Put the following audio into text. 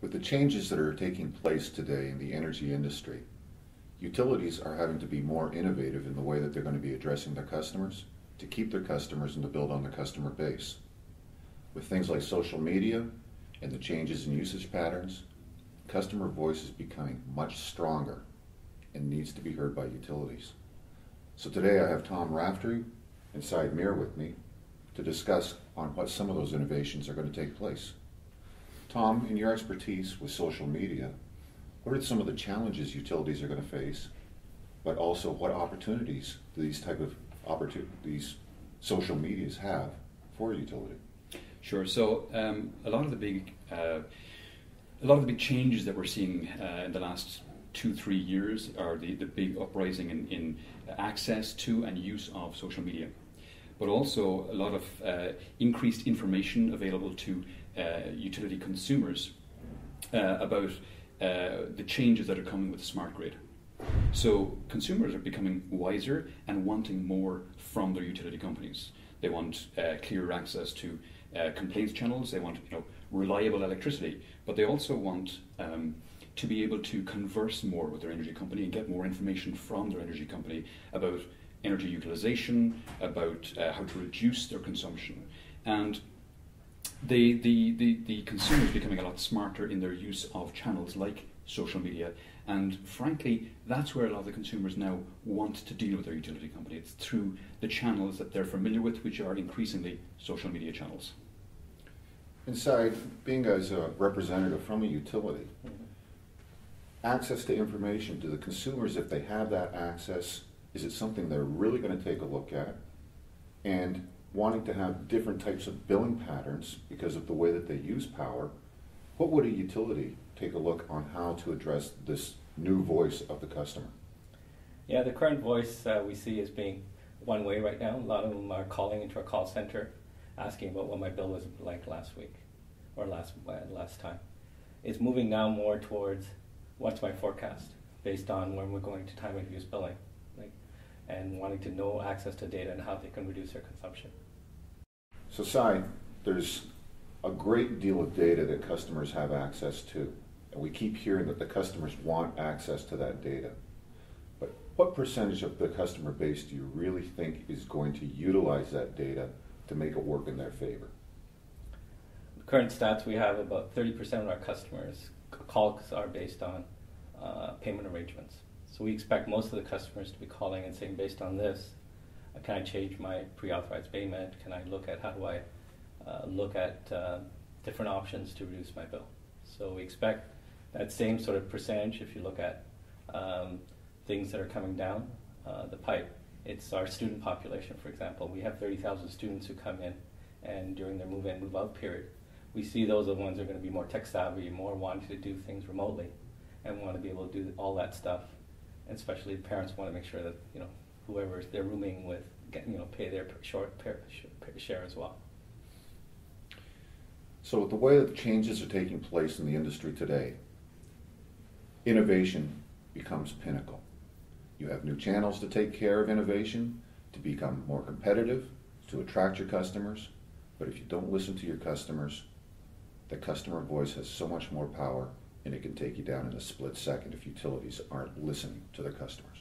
With the changes that are taking place today in the energy industry, utilities are having to be more innovative in the way that they're going to be addressing their customers to keep their customers and to build on their customer base. With things like social media and the changes in usage patterns, customer voice is becoming much stronger and needs to be heard by utilities. So today I have Tom Raftery and Syed Mir with me to discuss on what some of those innovations are going to take place. Tom, in your expertise with social media, what are some of the challenges utilities are going to face, but also what opportunities do these social medias have for a utility? Sure. So a lot of the big changes that we're seeing in the last 2-3 years are the big uprising in access to and use of social media, but also a lot of increased information available to utility consumers about the changes that are coming with the smart grid. So consumers are becoming wiser and wanting more from their utility companies. They want clearer access to complaints channels. They want reliable electricity, but they also want to be able to converse more with their energy company and get more information from their energy company about energy utilization, about how to reduce their consumption. And the consumer is becoming a lot smarter in their use of channels like social media, and frankly, that's where a lot of the consumers now want to deal with their utility company. It's through the channels that they're familiar with, which are increasingly social media channels. Inside, being as a representative from a utility, access to information to the consumers, if they have that access, is it something they're really going to take a look at? And wanting to have different types of billing patterns because of the way that they use power, what would a utility take a look on how to address this new voice of the customer? Yeah, the current voice we see as being one way right now. A lot of them are calling into our call center asking about what my bill was like last week or last time. It's moving now more towards what's my forecast based on when we're going to time of use billing, and wanting to know access to data and how they can reduce their consumption. So Syed, there's a great deal of data that customers have access to, and we keep hearing that the customers want access to that data. But what percentage of the customer base do you really think is going to utilize that data to make it work in their favor? The current stats we have, about 30% of our customers' calls are based on payment arrangements. So we expect most of the customers to be calling and saying, based on this, can I change my pre-authorized payment? Can I look at how do I look at different options to reduce my bill? So we expect that same sort of percentage. If you look at things that are coming down the pipe, it's our student population, for example. We have 30,000 students who come in, and during their move-in, move-out period, we see those are the ones that are going to be more tech-savvy, more wanting to do things remotely, and want to be able to do all that stuff. And especially parents want to make sure that whoever they're rooming with pay their share as well. So with the way that the changes are taking place in the industry today, innovation becomes pinnacle. You have new channels to take care of innovation, to become more competitive, to attract your customers. But if you don't listen to your customers, the customer voice has so much more power, and it can take you down in a split second if utilities aren't listening to their customers.